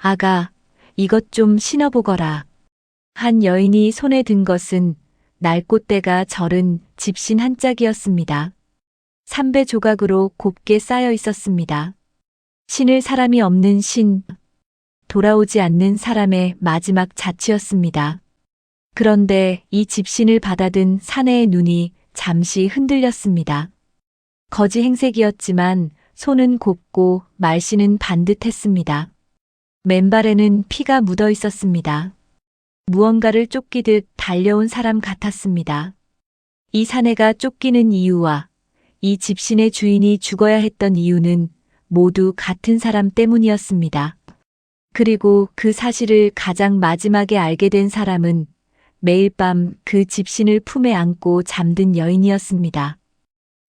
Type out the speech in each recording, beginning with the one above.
아가, 이것 좀 신어보거라. 한 여인이 손에 든 것은 날꽃대가 절은 집신 한 짝이었습니다. 삼배 조각으로 곱게 쌓여 있었습니다. 신을 사람이 없는 신, 돌아오지 않는 사람의 마지막 자취였습니다. 그런데 이 집신을 받아든 사내의 눈이 잠시 흔들렸습니다. 거지 행색이었지만 손은 곱고 말씨는 반듯했습니다. 맨발에는 피가 묻어 있었습니다. 무언가를 쫓기듯 달려온 사람 같았습니다. 이 사내가 쫓기는 이유와 이 집신의 주인이 죽어야 했던 이유는 모두 같은 사람 때문이었습니다. 그리고 그 사실을 가장 마지막에 알게 된 사람은 매일 밤 그 집신을 품에 안고 잠든 여인이었습니다.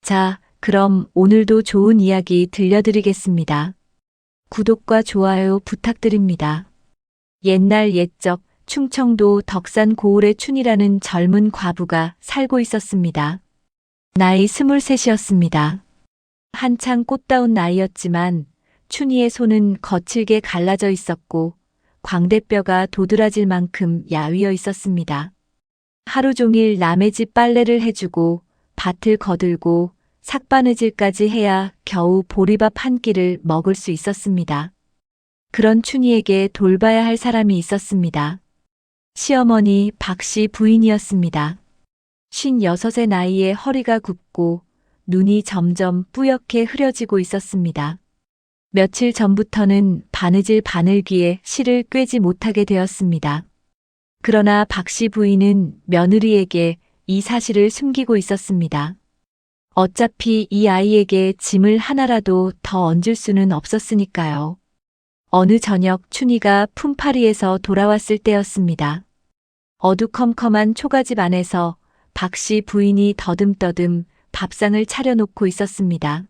자, 그럼 오늘도 좋은 이야기 들려드리겠습니다. 구독과 좋아요 부탁드립니다. 옛날 옛적 충청도 덕산 고을의 춘이라는 젊은 과부가 살고 있었습니다. 나이 23이었습니다. 한창 꽃다운 나이였지만 춘이의 손은 거칠게 갈라져 있었고 광대뼈가 도드라질 만큼 야위어 있었습니다. 하루 종일 남의 집 빨래를 해주고 밭을 거들고 삭바느질까지 해야 겨우 보리밥 한 끼를 먹을 수 있었습니다. 그런 춘이에게 돌봐야 할 사람이 있었습니다. 시어머니 박씨 부인이었습니다. 56의 나이에 허리가 굽고 눈이 점점 뿌옇게 흐려지고 있었습니다. 며칠 전부터는 바느질 바늘귀에 실을 꿰지 못하게 되었습니다. 그러나 박씨 부인은 며느리에게 이 사실을 숨기고 있었습니다. 어차피 이 아이에게 짐을 하나라도 더 얹을 수는 없었으니까요. 어느 저녁 춘이가 품팔이에서 돌아왔을 때였습니다. 어두컴컴한 초가집 안에서 박씨 부인이 더듬더듬 밥상을 차려놓고 있었습니다.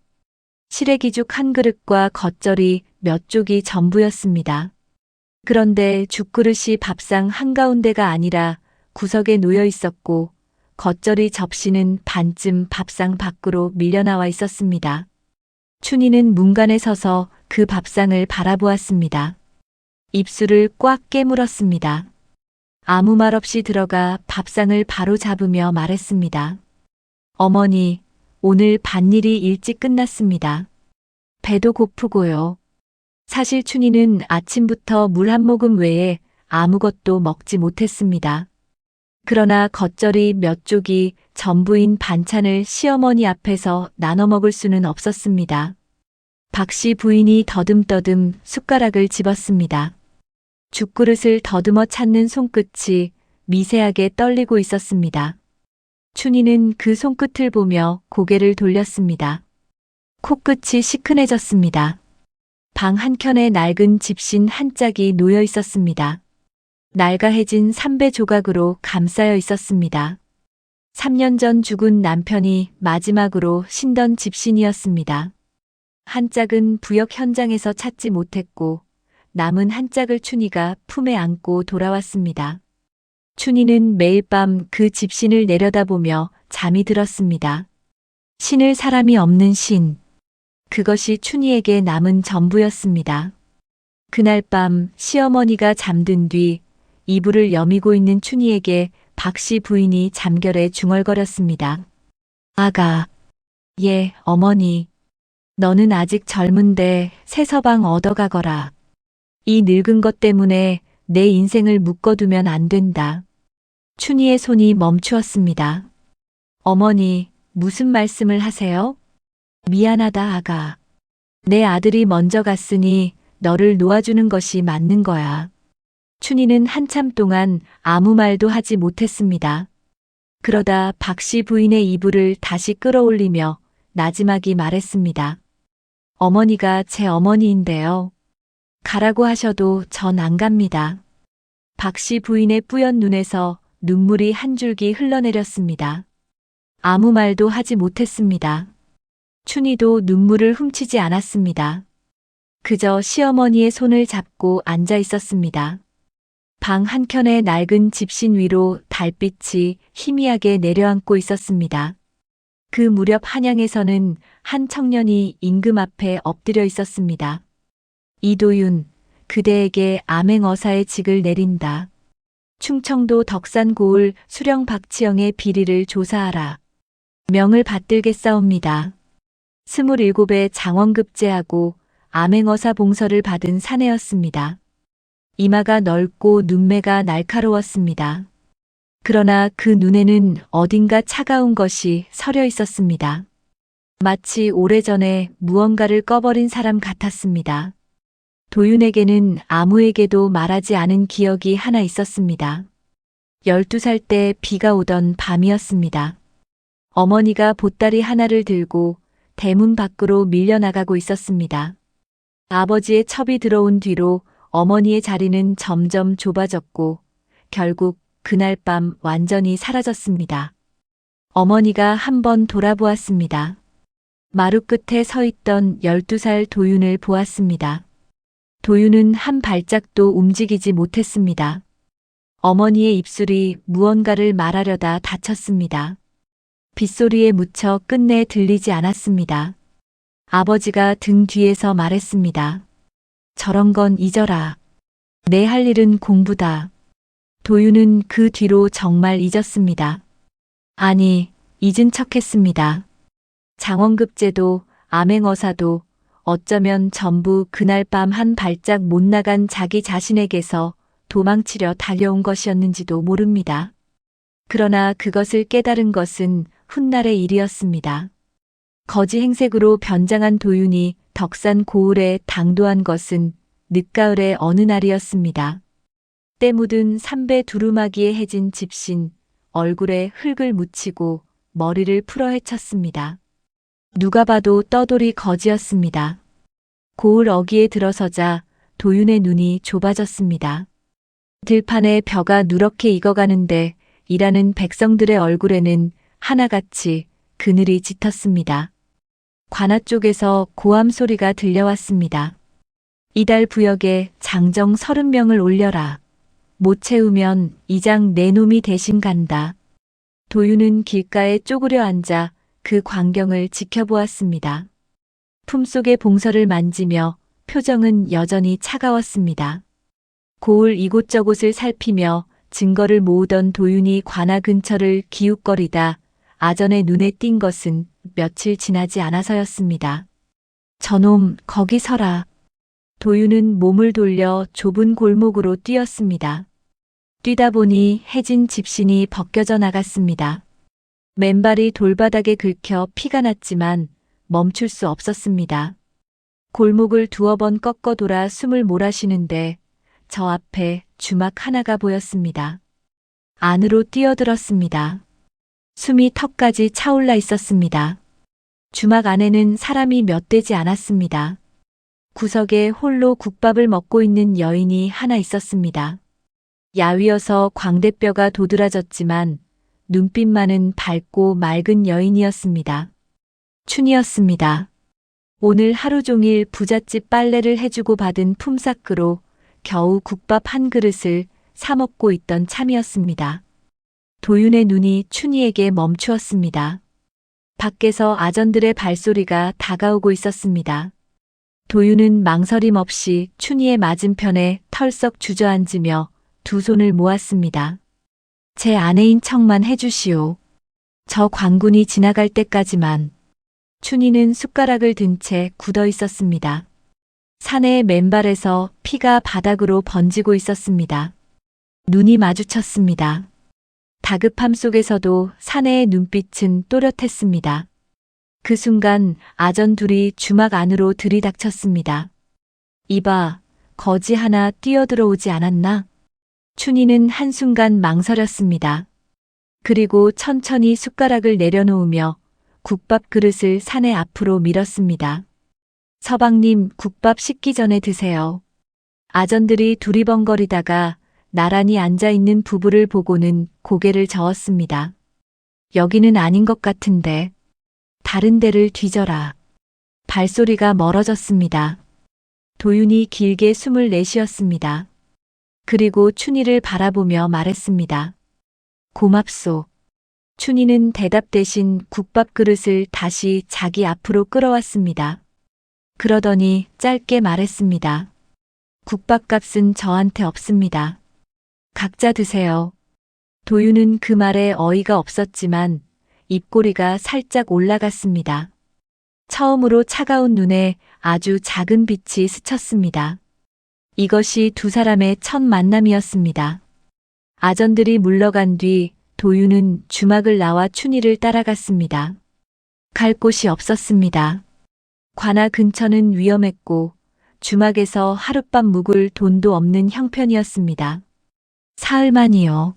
시래기죽 한 그릇과 겉절이 몇 쪽이 전부였습니다. 그런데 죽그릇이 밥상 한가운데가 아니라 구석에 놓여 있었고 겉절이 접시는 반쯤 밥상 밖으로 밀려나와 있었습니다. 춘이는 문간에 서서 그 밥상을 바라보았습니다. 입술을 꽉 깨물었습니다. 아무 말 없이 들어가 밥상을 바로 잡으며 말했습니다. 어머니, 오늘 밭일이 일찍 끝났습니다. 배도 고프고요. 사실 춘이는 아침부터 물 한 모금 외에 아무것도 먹지 못했습니다. 그러나 겉절이 몇 쪽이 전부인 반찬을 시어머니 앞에서 나눠 먹을 수는 없었습니다. 박씨 부인이 더듬더듬 숟가락을 집었습니다. 죽그릇을 더듬어 찾는 손끝이 미세하게 떨리고 있었습니다. 춘이는 그 손끝을 보며 고개를 돌렸습니다. 코끝이 시큰해졌습니다. 방 한켠에 낡은 집신 한 짝이 놓여 있었습니다. 낡아해진 삼배 조각으로 감싸여 있었습니다. 3년 전 죽은 남편이 마지막으로 신던 집신이었습니다. 한 짝은 부역 현장에서 찾지 못했고 남은 한 짝을 춘이가 품에 안고 돌아왔습니다. 춘이는 매일 밤 그 집신을 내려다보며 잠이 들었습니다. 신을 사람이 없는 신. 그것이 춘이에게 남은 전부였습니다. 그날 밤 시어머니가 잠든 뒤 이불을 여미고 있는 춘이에게 박씨 부인이 잠결에 중얼거렸습니다. 아가. 예, 어머니. 너는 아직 젊은데 새 서방 얻어가거라. 이 늙은 것 때문에 내 인생을 묶어두면 안 된다. 춘이의 손이 멈추었습니다. 어머니, 무슨 말씀을 하세요? 미안하다, 아가. 내 아들이 먼저 갔으니 너를 놓아주는 것이 맞는 거야. 춘이는 한참 동안 아무 말도 하지 못했습니다. 그러다 박씨 부인의 이불을 다시 끌어올리며 나지막이 말했습니다. 어머니가 제 어머니인데요. 가라고 하셔도 전 안 갑니다. 박씨 부인의 뿌연 눈에서 눈물이 한 줄기 흘러내렸습니다. 아무 말도 하지 못했습니다. 춘이도 눈물을 훔치지 않았습니다. 그저 시어머니의 손을 잡고 앉아 있었습니다. 방 한켠의 낡은 집신 위로 달빛이 희미하게 내려앉고 있었습니다. 그 무렵 한양에서는 한 청년이 임금 앞에 엎드려 있었습니다. 이도윤, 그대에게 암행어사의 직을 내린다. 충청도 덕산 고을 수령 박치영의 비리를 조사하라. 명을 받들겠사옵니다. 27에 장원급제하고 암행어사 봉서를 받은 사내였습니다. 이마가 넓고 눈매가 날카로웠습니다. 그러나 그 눈에는 어딘가 차가운 것이 서려 있었습니다. 마치 오래전에 무언가를 꺼버린 사람 같았습니다. 도윤에게는 아무에게도 말하지 않은 기억이 하나 있었습니다. 12살 때 비가 오던 밤이었습니다. 어머니가 보따리 하나를 들고 대문 밖으로 밀려나가고 있었습니다. 아버지의 첩이 들어온 뒤로 어머니의 자리는 점점 좁아졌고 결국 그날 밤 완전히 사라졌습니다. 어머니가 한번 돌아보았습니다. 마루 끝에 서 있던 12살 도윤을 보았습니다. 도윤은 한 발짝도 움직이지 못했습니다. 어머니의 입술이 무언가를 말하려다 닫혔습니다. 빗소리에 묻혀 끝내 들리지 않았습니다. 아버지가 등 뒤에서 말했습니다. 저런 건 잊어라. 내 할 일은 공부다. 도윤은 그 뒤로 정말 잊었습니다. 아니, 잊은 척했습니다. 장원급제도 암행어사도 어쩌면 전부 그날 밤 한 발짝 못 나간 자기 자신에게서 도망치려 달려온 것이었는지도 모릅니다. 그러나 그것을 깨달은 것은 훗날의 일이었습니다. 거지 행색으로 변장한 도윤이 덕산 고을에 당도한 것은 늦가을의 어느 날이었습니다. 때 묻은 삼배 두루마기에 해진 집신, 얼굴에 흙을 묻히고 머리를 풀어 헤쳤습니다. 누가 봐도 떠돌이 거지였습니다. 고을 어귀에 들어서자 도윤의 눈이 좁아졌습니다. 들판에 벼가 누렇게 익어가는데 일하는 백성들의 얼굴에는 하나같이 그늘이 짙었습니다. 관아 쪽에서 고함 소리가 들려왔습니다. 이달 부역에 장정 30명을 올려라. 못 채우면 이장 내 놈이 대신 간다. 도윤은 길가에 쪼그려 앉아 그 광경을 지켜보았습니다. 품속의 봉서를 만지며 표정은 여전히 차가웠습니다. 고을 이곳저곳을 살피며 증거를 모으던 도윤이 관아 근처를 기웃거리다 아전의 눈에 띈 것은 며칠 지나지 않아서였습니다. 저놈 거기 서라. 도윤은 몸을 돌려 좁은 골목으로 뛰었습니다. 뛰다 보니 해진 집신이 벗겨져 나갔습니다. 맨발이 돌바닥에 긁혀 피가 났지만 멈출 수 없었습니다. 골목을 두어 번 꺾어 돌아 숨을 몰아쉬는데 저 앞에 주막 하나가 보였습니다. 안으로 뛰어들었습니다. 숨이 턱까지 차올라 있었습니다. 주막 안에는 사람이 몇 되지 않았습니다. 구석에 홀로 국밥을 먹고 있는 여인이 하나 있었습니다. 야위어서 광대뼈가 도드라졌지만 눈빛만은 밝고 맑은 여인이었습니다. 춘이었습니다. 오늘 하루 종일 부잣집 빨래를 해주고 받은 품삯으로 겨우 국밥 한 그릇을 사 먹고 있던 참이었습니다. 도윤의 눈이 춘이에게 멈추었습니다. 밖에서 아전들의 발소리가 다가오고 있었습니다. 도윤은 망설임 없이 춘이의 맞은편에 털썩 주저앉으며 두 손을 모았습니다. 제 아내인 척만 해주시오. 저 광군이 지나갈 때까지만. 춘이는 숟가락을 든 채 굳어 있었습니다. 사내의 맨발에서 피가 바닥으로 번지고 있었습니다. 눈이 마주쳤습니다. 다급함 속에서도 사내의 눈빛은 또렷했습니다. 그 순간 아전 둘이 주막 안으로 들이닥쳤습니다. 이봐, 거지 하나 뛰어들어오지 않았나? 춘이는 한순간 망설였습니다. 그리고 천천히 숟가락을 내려놓으며 국밥 그릇을 사내 앞으로 밀었습니다. 서방님, 국밥 식기 전에 드세요. 아전들이 두리번거리다가 나란히 앉아있는 부부를 보고는 고개를 저었습니다. 여기는 아닌 것 같은데. 다른 데를 뒤져라. 발소리가 멀어졌습니다. 도윤이 길게 숨을 내쉬었습니다. 그리고 춘이를 바라보며 말했습니다. 고맙소. 춘이는 대답 대신 국밥 그릇을 다시 자기 앞으로 끌어왔습니다. 그러더니 짧게 말했습니다. 국밥값은 저한테 없습니다. 각자 드세요. 도윤은 그 말에 어이가 없었지만 입꼬리가 살짝 올라갔습니다. 처음으로 차가운 눈에 아주 작은 빛이 스쳤습니다. 이것이 두 사람의 첫 만남이었습니다. 아전들이 물러간 뒤 도윤은 주막을 나와 춘희를 따라갔습니다. 갈 곳이 없었습니다. 관아 근처는 위험했고 주막에서 하룻밤 묵을 돈도 없는 형편이었습니다. 사흘만이요.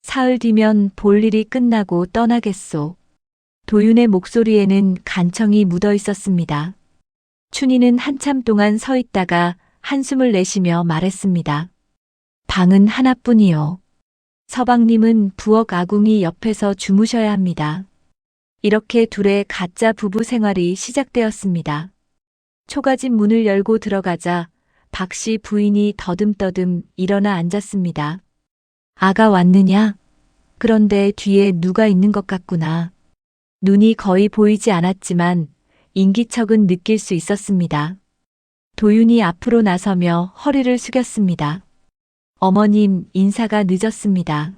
사흘 뒤면 볼 일이 끝나고 떠나겠소. 도윤의 목소리에는 간청이 묻어 있었습니다. 춘희는 한참 동안 서 있다가 한숨을 내쉬며 말했습니다. 방은 하나뿐이요. 서방님은 부엌 아궁이 옆에서 주무셔야 합니다. 이렇게 둘의 가짜 부부 생활이 시작되었습니다. 초가집 문을 열고 들어가자 박 씨 부인이 더듬더듬 일어나 앉았습니다. 아가 왔느냐? 그런데 뒤에 누가 있는 것 같구나. 눈이 거의 보이지 않았지만 인기척은 느낄 수 있었습니다. 도윤이 앞으로 나서며 허리를 숙였습니다. 어머님, 인사가 늦었습니다.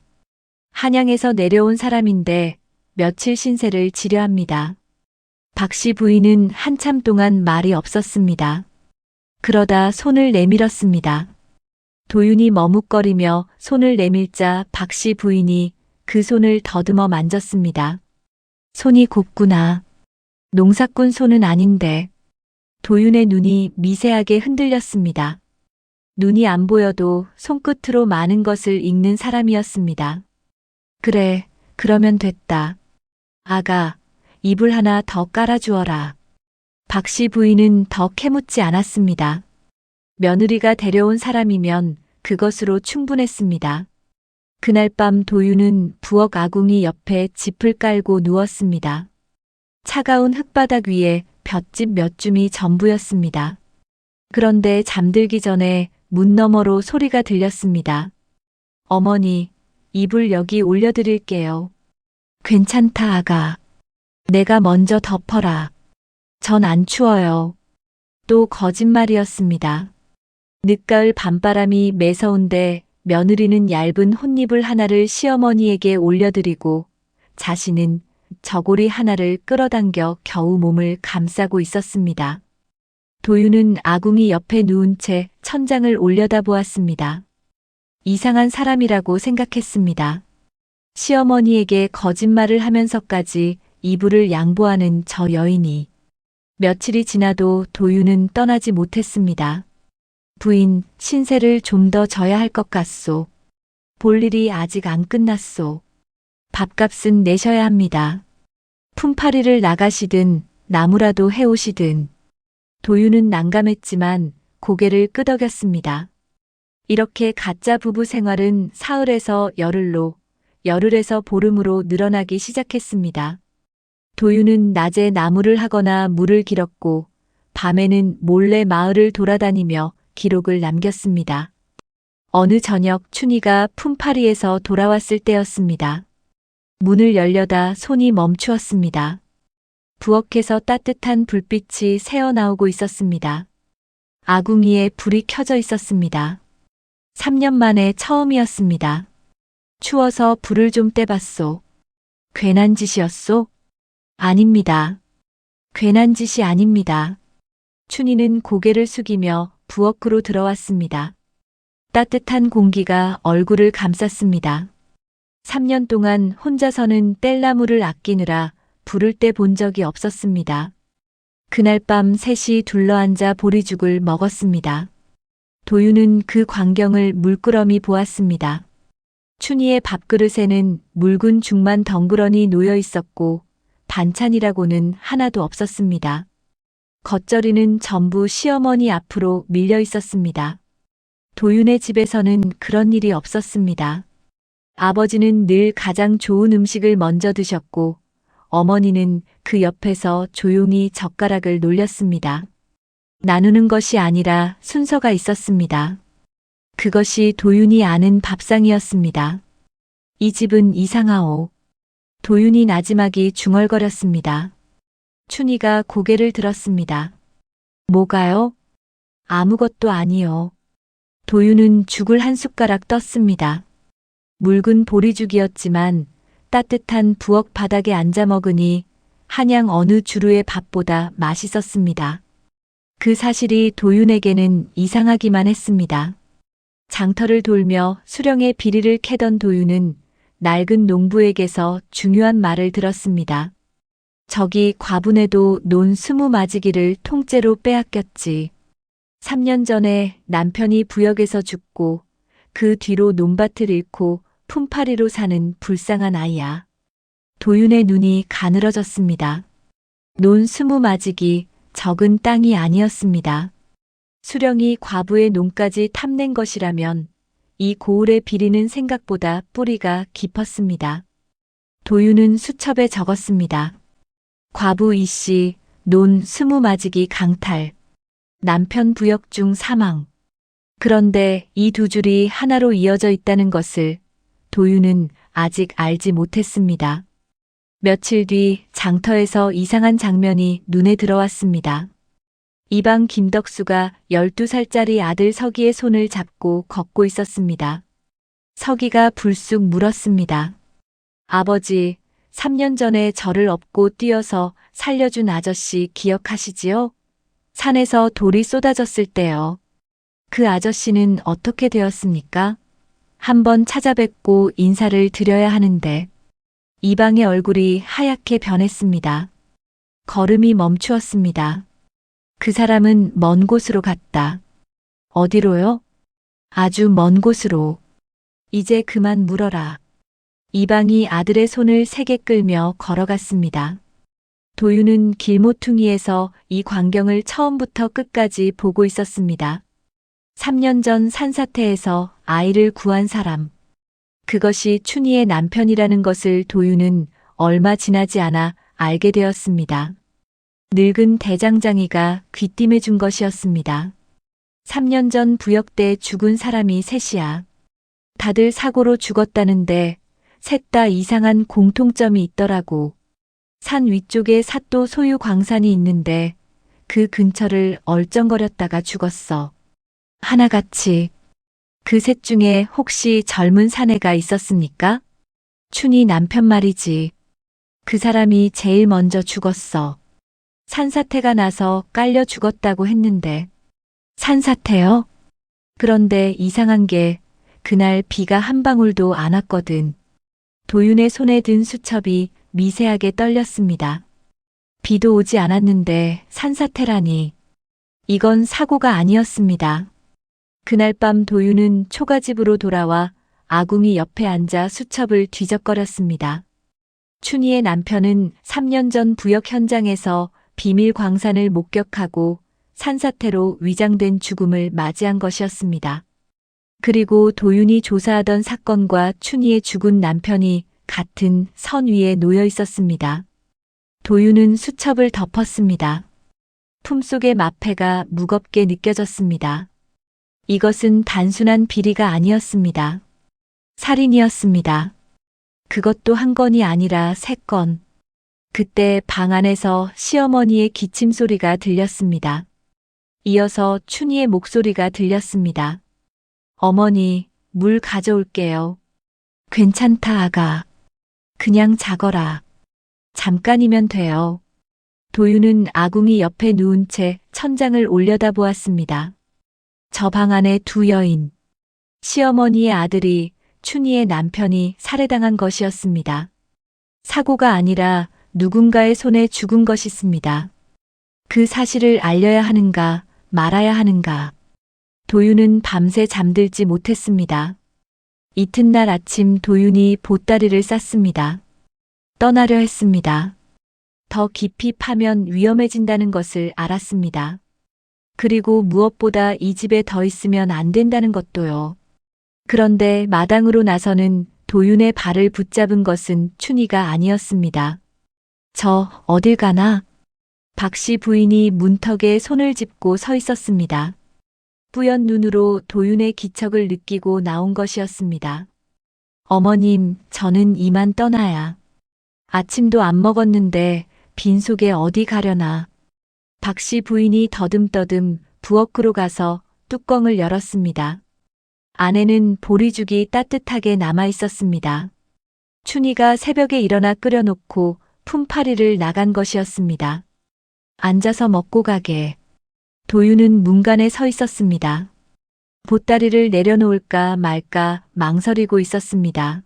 한양에서 내려온 사람인데 며칠 신세를 지려 합니다. 박 씨 부인은 한참 동안 말이 없었습니다. 그러다 손을 내밀었습니다. 도윤이 머뭇거리며 손을 내밀자 박 씨 부인이 그 손을 더듬어 만졌습니다. 손이 곱구나. 농사꾼 손은 아닌데. 도윤의 눈이 미세하게 흔들렸습니다. 눈이 안 보여도 손끝으로 많은 것을 읽는 사람이었습니다. 그래, 그러면 됐다. 아가, 이불 하나 더 깔아주어라. 박 씨 부인은 더 캐묻지 않았습니다. 며느리가 데려온 사람이면 그것으로 충분했습니다. 그날 밤 도윤은 부엌 아궁이 옆에 짚을 깔고 누웠습니다. 차가운 흙바닥 위에 볏짚 몇 줌이 전부였습니다. 그런데 잠들기 전에 문 너머로 소리가 들렸습니다. 어머니, 이불 여기 올려드릴게요. 괜찮다, 아가. 내가 먼저 덮어라. 전 안 추워요. 또 거짓말이었습니다. 늦가을 밤바람이 매서운데 며느리는 얇은 혼이불 하나를 시어머니에게 올려드리고 자신은 저고리 하나를 끌어당겨 겨우 몸을 감싸고 있었습니다. 도윤은 아궁이 옆에 누운 채 천장을 올려다보았습니다. 이상한 사람이라고 생각했습니다. 시어머니에게 거짓말을 하면서까지 이불을 양보하는 저 여인이. 며칠이 지나도 도윤은 떠나지 못했습니다. 부인, 신세를 좀 더 져야 할 것 같소. 볼 일이 아직 안 끝났소. 밥값은 내셔야 합니다. 품팔이를 나가시든 나무라도 해오시든. 도윤은 난감했지만 고개를 끄덕였습니다. 이렇게 가짜 부부 생활은 사흘에서 열흘로, 열흘에서 보름으로 늘어나기 시작했습니다. 도윤은 낮에 나무를 하거나 물을 길었고 밤에는 몰래 마을을 돌아다니며 기록을 남겼습니다. 어느 저녁 춘희가 품팔이에서 돌아왔을 때였습니다. 문을 열려다 손이 멈추었습니다. 부엌에서 따뜻한 불빛이 새어나오고 있었습니다. 아궁이에 불이 켜져 있었습니다. 3년 만에 처음이었습니다. 추워서 불을 좀 떼봤소. 괜한 짓이었소? 아닙니다. 괜한 짓이 아닙니다. 춘희는 고개를 숙이며 부엌으로 들어왔습니다. 따뜻한 공기가 얼굴을 감쌌습니다. 3년 동안 혼자서는 뗄나무를 아끼느라 불을 떼 본 적이 없었습니다. 그날 밤 셋이 둘러앉아 보리죽을 먹었습니다. 도윤은 그 광경을 물끄러미 보았습니다. 춘희의 밥그릇에는 묽은 죽만 덩그러니 놓여 있었고 반찬이라고는 하나도 없었습니다. 겉절이는 전부 시어머니 앞으로 밀려 있었습니다. 도윤의 집에서는 그런 일이 없었습니다. 아버지는 늘 가장 좋은 음식을 먼저 드셨고 어머니는 그 옆에서 조용히 젓가락을 놀렸습니다. 나누는 것이 아니라 순서가 있었습니다. 그것이 도윤이 아는 밥상이었습니다. 이 집은 이상하오. 도윤이 나지막이 중얼거렸습니다. 춘희가 고개를 들었습니다. 뭐가요? 아무것도 아니요. 도윤은 죽을 한 숟가락 떴습니다. 묽은 보리죽이었지만 따뜻한 부엌 바닥에 앉아 먹으니 한양 어느 주루의 밥보다 맛있었습니다. 그 사실이 도윤에게는 이상하기만 했습니다. 장터를 돌며 수령의 비리를 캐던 도윤은 낡은 농부에게서 중요한 말을 들었습니다. 저기 과분에도 논 20마지기를 통째로 빼앗겼지. 3년 전에 남편이 부역에서 죽고 그 뒤로 논밭을 잃고 품팔이로 사는 불쌍한 아이야. 도윤의 눈이 가늘어졌습니다. 논 20마지기 적은 땅이 아니었습니다. 수령이 과부의 논까지 탐낸 것이라면 이 고을의 비리는 생각보다 뿌리가 깊었습니다. 도윤은 수첩에 적었습니다. 과부 이씨, 논 20마지기 강탈. 남편 부역 중 사망. 그런데 이 두 줄이 하나로 이어져 있다는 것을 도윤은 아직 알지 못했습니다. 며칠 뒤 장터에서 이상한 장면이 눈에 들어왔습니다. 이방 김덕수가 12살짜리 아들 서기의 손을 잡고 걷고 있었습니다. 서기가 불쑥 물었습니다. 아버지, 3년 전에 저를 업고 뛰어서 살려준 아저씨 기억하시지요? 산에서 돌이 쏟아졌을 때요. 그 아저씨는 어떻게 되었습니까? 한번 찾아뵙고 인사를 드려야 하는데. 이방의 얼굴이 하얗게 변했습니다. 걸음이 멈추었습니다. 그 사람은 먼 곳으로 갔다. 어디로요? 아주 먼 곳으로. 이제 그만 물어라. 이방이 아들의 손을 세게 끌며 걸어갔습니다. 도윤은 길모퉁이에서 이 광경을 처음부터 끝까지 보고 있었습니다. 3년 전 산사태에서 아이를 구한 사람. 그것이 춘희의 남편이라는 것을 도윤은 얼마 지나지 않아 알게 되었습니다. 늙은 대장장이가 귀띔해 준 것이었습니다. 3년 전 부역 때 죽은 사람이 셋이야. 다들 사고로 죽었다는데 셋 다 이상한 공통점이 있더라고. 산 위쪽에 사또 소유 광산이 있는데 그 근처를 얼쩡거렸다가 죽었어. 하나같이. 그 셋 중에 혹시 젊은 사내가 있었습니까? 춘희 남편 말이지. 그 사람이 제일 먼저 죽었어. 산사태가 나서 깔려 죽었다고 했는데. 산사태요? 그런데 이상한 게 그날 비가 한 방울도 안 왔거든. 도윤의 손에 든 수첩이 미세하게 떨렸습니다. 비도 오지 않았는데 산사태라니. 이건 사고가 아니었습니다. 그날 밤 도윤은 초가집으로 돌아와 아궁이 옆에 앉아 수첩을 뒤적거렸습니다. 춘희의 남편은 3년 전 부역 현장에서 비밀 광산을 목격하고 산사태로 위장된 죽음을 맞이한 것이었습니다. 그리고 도윤이 조사하던 사건과 춘희의 죽은 남편이 같은 선 위에 놓여 있었습니다. 도윤은 수첩을 덮었습니다. 품속의 마패가 무겁게 느껴졌습니다. 이것은 단순한 비리가 아니었습니다. 살인이었습니다. 그것도 한 건이 아니라 3건. 그때 방 안에서 시어머니의 기침 소리가 들렸습니다. 이어서 춘희의 목소리가 들렸습니다. 어머니, 물 가져올게요. 괜찮다, 아가. 그냥 자거라. 잠깐이면 돼요. 도윤은 아궁이 옆에 누운 채 천장을 올려다보았습니다. 저 방 안에 2 여인. 시어머니의 아들이 춘희의 남편이 살해당한 것이었습니다. 사고가 아니라 누군가의 손에 죽은 것이었습니다. 그 사실을 알려야 하는가 말아야 하는가. 도윤은 밤새 잠들지 못했습니다. 이튿날 아침 도윤이 보따리를 쌌습니다. 떠나려 했습니다. 더 깊이 파면 위험해진다는 것을 알았습니다. 그리고 무엇보다 이 집에 더 있으면 안 된다는 것도요. 그런데 마당으로 나서는 도윤의 발을 붙잡은 것은 춘희가 아니었습니다. 저 어딜 가나? 박씨 부인이 문턱에 손을 짚고 서 있었습니다. 뿌연 눈으로 도윤의 기척을 느끼고 나온 것이었습니다. 어머님, 저는 이만 떠나야. 아침도 안 먹었는데 빈속에 어디 가려나. 박씨 부인이 더듬더듬 부엌으로 가서 뚜껑을 열었습니다. 안에는 보리죽이 따뜻하게 남아 있었습니다. 춘희가 새벽에 일어나 끓여놓고 품팔이를 나간 것이었습니다. 앉아서 먹고 가게. 도유는 문간에 서 있었습니다. 보따리를 내려놓을까 말까 망설이고 있었습니다.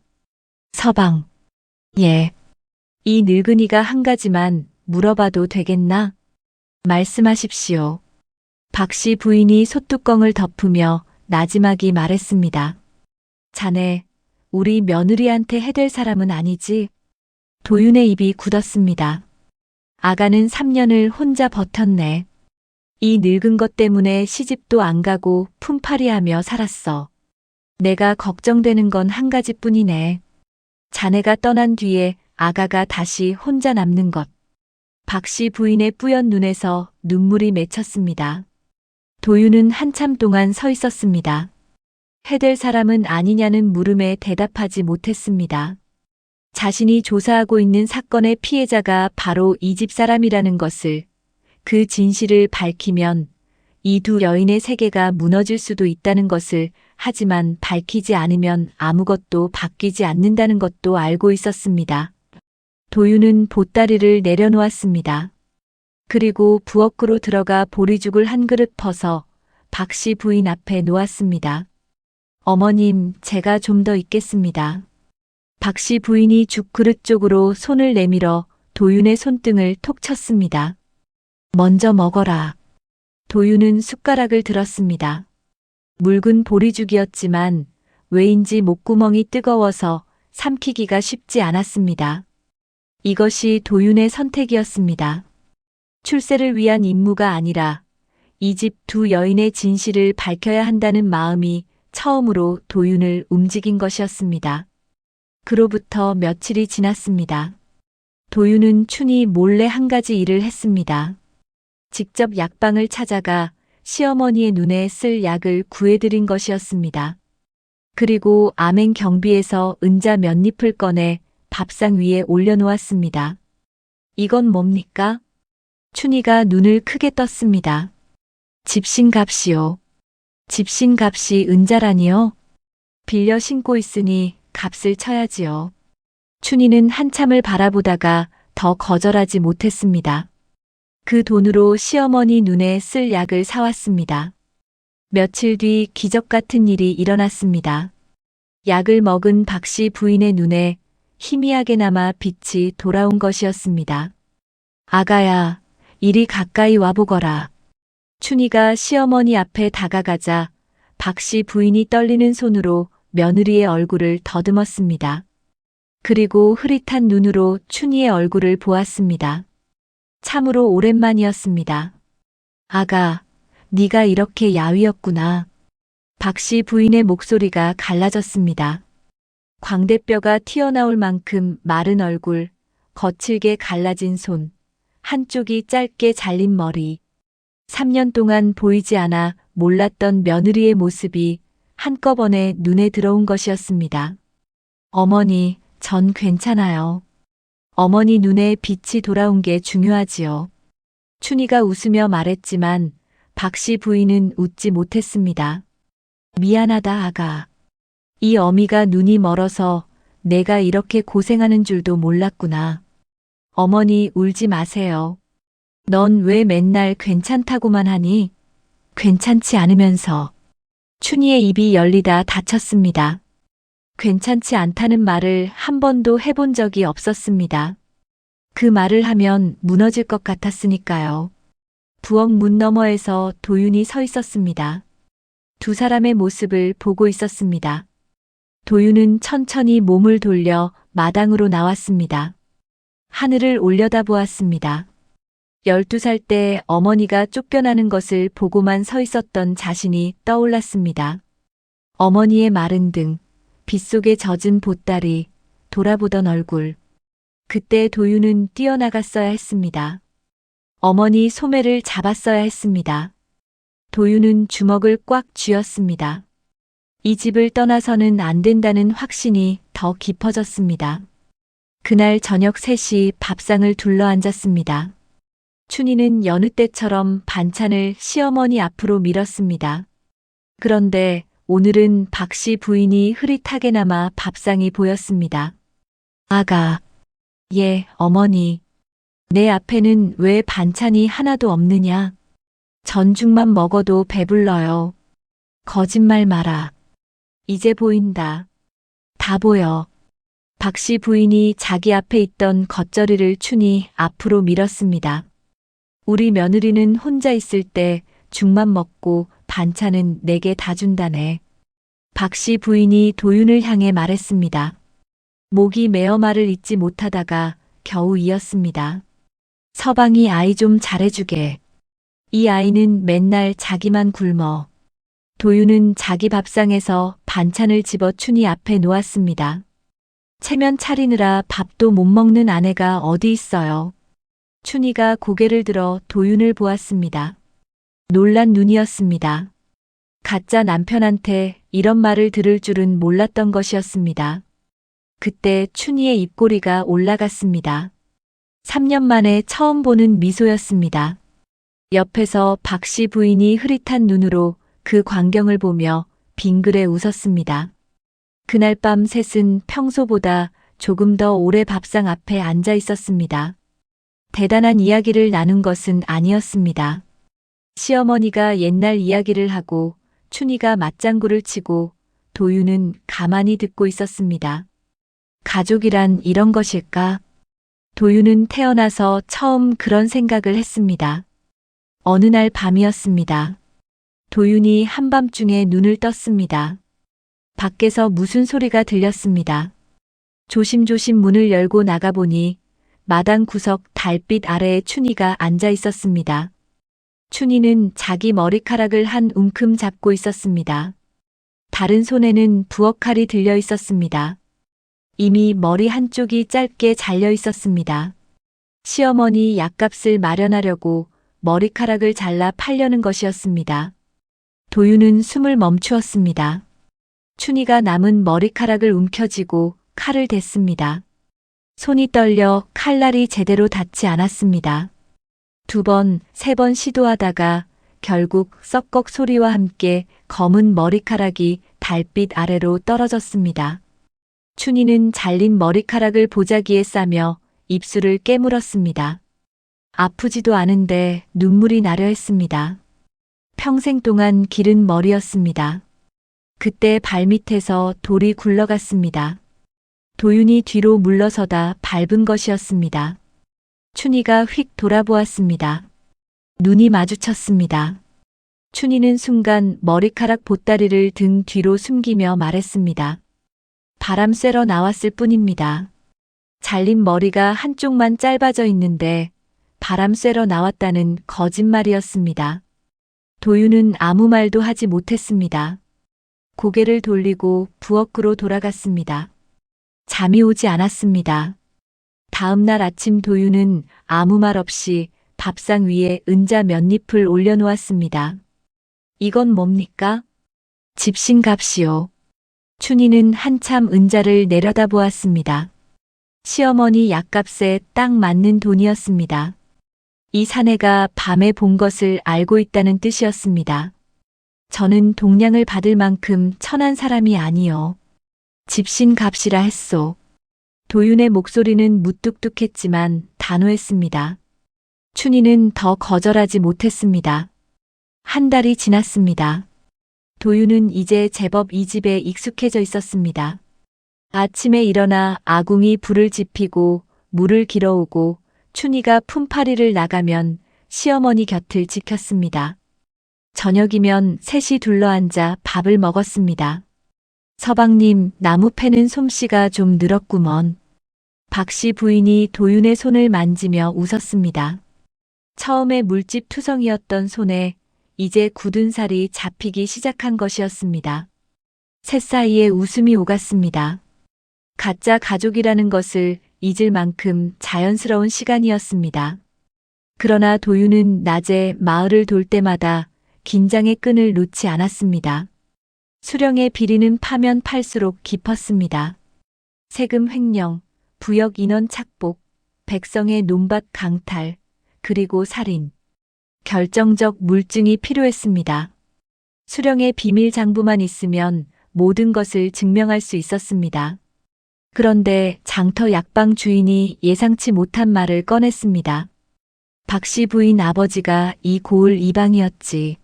서방. 예. 이 늙은이가 한 가지만 물어봐도 되겠나? 말씀하십시오. 박씨 부인이 솥뚜껑을 덮으며 나지막이 말했습니다. 자네, 우리 며느리한테 해댈 사람은 아니지? 도윤의 입이 굳었습니다. 아가는 3년을 혼자 버텼네. 이 늙은 것 때문에 시집도 안 가고 품팔이하며 살았어. 내가 걱정되는 건 한 가지뿐이네. 자네가 떠난 뒤에 아가가 다시 혼자 남는 것. 박씨 부인의 뿌연 눈에서 눈물이 맺혔습니다. 도윤은 한참 동안 서 있었습니다. 해댈 사람은 아니냐는 물음에 대답하지 못했습니다. 자신이 조사하고 있는 사건의 피해자가 바로 이 집 사람이라는 것을, 그 진실을 밝히면 이 두 여인의 세계가 무너질 수도 있다는 것을, 하지만 밝히지 않으면 아무것도 바뀌지 않는다는 것도 알고 있었습니다. 도윤은 보따리를 내려놓았습니다. 그리고 부엌으로 들어가 보리죽을 한 그릇 퍼서 박씨 부인 앞에 놓았습니다. 어머님, 제가 좀 더 있겠습니다. 박씨 부인이 죽 그릇 쪽으로 손을 내밀어 도윤의 손등을 톡 쳤습니다. 먼저 먹어라. 도윤은 숟가락을 들었습니다. 묽은 보리죽이었지만 왜인지 목구멍이 뜨거워서 삼키기가 쉽지 않았습니다. 이것이 도윤의 선택이었습니다. 출세를 위한 임무가 아니라 이 집 두 여인의 진실을 밝혀야 한다는 마음이 처음으로 도윤을 움직인 것이었습니다. 그로부터 며칠이 지났습니다. 도윤은 춘희 몰래 한 가지 일을 했습니다. 직접 약방을 찾아가 시어머니의 눈에 쓸 약을 구해드린 것이었습니다. 그리고 암행 경비에서 은자 몇 잎을 꺼내 밥상 위에 올려놓았습니다. 이건 뭡니까? 춘희가 눈을 크게 떴습니다. 집신값이요. 집신값이 은자라니요? 빌려 신고 있으니 값을 쳐야지요. 춘희는 한참을 바라보다가 더 거절하지 못했습니다. 그 돈으로 시어머니 눈에 쓸 약을 사왔습니다. 며칠 뒤 기적 같은 일이 일어났습니다. 약을 먹은 박씨 부인의 눈에 희미하게나마 빛이 돌아온 것이었습니다. 아가야, 이리 가까이 와보거라. 춘희가 시어머니 앞에 다가가자 박씨 부인이 떨리는 손으로 며느리의 얼굴을 더듬었습니다. 그리고 흐릿한 눈으로 춘희의 얼굴을 보았습니다. 참으로 오랜만이었습니다. 아가, 네가 이렇게 야위었구나. 박씨 부인의 목소리가 갈라졌습니다. 광대뼈가 튀어나올 만큼 마른 얼굴, 거칠게 갈라진 손, 한쪽이 짧게 잘린 머리. 3년 동안 보이지 않아 몰랐던 며느리의 모습이 한꺼번에 눈에 들어온 것이었습니다. 어머니, 전 괜찮아요. 어머니 눈에 빛이 돌아온 게 중요하지요. 춘희가 웃으며 말했지만 박씨 부인은 웃지 못했습니다. 미안하다, 아가. 이 어미가 눈이 멀어서 내가 이렇게 고생하는 줄도 몰랐구나. 어머니, 울지 마세요. 넌 왜 맨날 괜찮다고만 하니? 괜찮지 않으면서. 춘희의 입이 열리다 닫혔습니다. 괜찮지 않다는 말을 한 번도 해본 적이 없었습니다. 그 말을 하면 무너질 것 같았으니까요. 부엌 문 너머에서 도윤이 서 있었습니다. 두 사람의 모습을 보고 있었습니다. 도윤은 천천히 몸을 돌려 마당으로 나왔습니다. 하늘을 올려다보았습니다. 12살 때 어머니가 쫓겨나는 것을 보고만 서 있었던 자신이 떠올랐습니다. 어머니의 마른 등, 빗속에 젖은 보따리, 돌아보던 얼굴. 그때 도윤은 뛰어나갔어야 했습니다. 어머니 소매를 잡았어야 했습니다. 도윤은 주먹을 꽉 쥐었습니다. 이 집을 떠나서는 안 된다는 확신이 더 깊어졌습니다. 그날 저녁 3시 밥상을 둘러앉았습니다. 춘희는 여느 때처럼 반찬을 시어머니 앞으로 밀었습니다. 그런데 오늘은 박씨 부인이 흐릿하게나마 밥상이 보였습니다. 아가, 예, 어머니. 내 앞에는 왜 반찬이 하나도 없느냐? 전죽만 먹어도 배불러요. 거짓말 마라. 이제 보인다. 다 보여. 박씨 부인이 자기 앞에 있던 겉절이를 춘이 앞으로 밀었습니다. 우리 며느리는 혼자 있을 때 죽만 먹고 반찬은 내게 다 준다네. 박씨 부인이 도윤을 향해 말했습니다. 목이 메어 말을 잇지 못하다가 겨우 이었습니다. 서방이 아이 좀 잘해주게. 이 아이는 맨날 자기만 굶어. 도윤은 자기 밥상에서 반찬을 집어 춘이 앞에 놓았습니다. 체면 차리느라 밥도 못 먹는 아내가 어디 있어요. 춘이가 고개를 들어 도윤을 보았습니다. 놀란 눈이었습니다. 가짜 남편한테 이런 말을 들을 줄은 몰랐던 것이었습니다. 그때 춘이의 입꼬리가 올라갔습니다. 3년 만에 처음 보는 미소였습니다. 옆에서 박씨 부인이 흐릿한 눈으로 그 광경을 보며 빙그레 웃었습니다. 그날 밤 셋은 평소보다 조금 더 오래 밥상 앞에 앉아 있었습니다. 대단한 이야기를 나눈 것은 아니었습니다. 시어머니가 옛날 이야기를 하고 춘이가 맞장구를 치고 도윤은 가만히 듣고 있었습니다. 가족이란 이런 것일까? 도윤은 태어나서 처음 그런 생각을 했습니다. 어느 날 밤이었습니다. 도윤이 한밤중에 눈을 떴습니다. 밖에서 무슨 소리가 들렸습니다. 조심조심 문을 열고 나가보니 마당 구석 달빛 아래에 춘이가 앉아 있었습니다. 춘이는 자기 머리카락을 한 움큼 잡고 있었습니다. 다른 손에는 부엌칼이 들려 있었습니다. 이미 머리 한쪽이 짧게 잘려 있었습니다. 시어머니 약값을 마련하려고 머리카락을 잘라 팔려는 것이었습니다. 도윤은 숨을 멈추었습니다. 춘이가 남은 머리카락을 움켜쥐고 칼을 댔습니다. 손이 떨려 칼날이 제대로 닿지 않았습니다. 2번, 3번 시도하다가 결국 썩걱 소리와 함께 검은 머리카락이 달빛 아래로 떨어졌습니다. 춘이는 잘린 머리카락을 보자기에 싸며 입술을 깨물었습니다. 아프지도 않은데 눈물이 나려 했습니다. 평생 동안 기른 머리였습니다. 그때 발밑에서 돌이 굴러갔습니다. 도윤이 뒤로 물러서다 밟은 것이었습니다. 춘이가 휙 돌아보았습니다. 눈이 마주쳤습니다. 춘이는 순간 머리카락 보따리를 등 뒤로 숨기며 말했습니다. 바람 쐬러 나왔을 뿐입니다. 잘린 머리가 한쪽만 짧아져 있는데 바람 쐬러 나왔다는 거짓말이었습니다. 도윤은 아무 말도 하지 못했습니다. 고개를 돌리고 부엌으로 돌아갔습니다. 잠이 오지 않았습니다. 다음 날 아침 도윤은 아무 말 없이 밥상 위에 은자 몇 잎을 올려놓았습니다. 이건 뭡니까? 집신값이요. 춘이는 한참 은자를 내려다보았습니다. 시어머니 약값에 딱 맞는 돈이었습니다. 이 사내가 밤에 본 것을 알고 있다는 뜻이었습니다. 저는 동량을 받을 만큼 천한 사람이 아니요. 집신값이라 했소. 도윤의 목소리는 무뚝뚝했지만 단호했습니다. 춘이는 더 거절하지 못했습니다. 한 달이 지났습니다. 도윤은 이제 제법 이 집에 익숙해져 있었습니다. 아침에 일어나 아궁이 불을 지피고 물을 길어오고 춘이가 품팔이를 나가면 시어머니 곁을 지켰습니다. 저녁이면 셋이 둘러앉아 밥을 먹었습니다. 서방님, 나무 패는 솜씨가 좀 늘었구먼. 박씨 부인이 도윤의 손을 만지며 웃었습니다. 처음에 물집 투성이었던 손에 이제 굳은 살이 잡히기 시작한 것이었습니다. 셋 사이에 웃음이 오갔습니다. 가짜 가족이라는 것을 잊을 만큼 자연스러운 시간이었습니다. 그러나 도윤은 낮에 마을을 돌 때마다 긴장의 끈을 놓지 않았습니다. 수령의 비리는 파면 팔수록 깊었습니다. 세금 횡령, 부역 인원 착복, 백성의 논밭 강탈, 그리고 살인. 결정적 물증이 필요했습니다. 수령의 비밀 장부만 있으면 모든 것을 증명할 수 있었습니다. 그런데 장터 약방 주인이 예상치 못한 말을 꺼냈습니다. 박 씨 부인 아버지가 이 고을 이방이었지.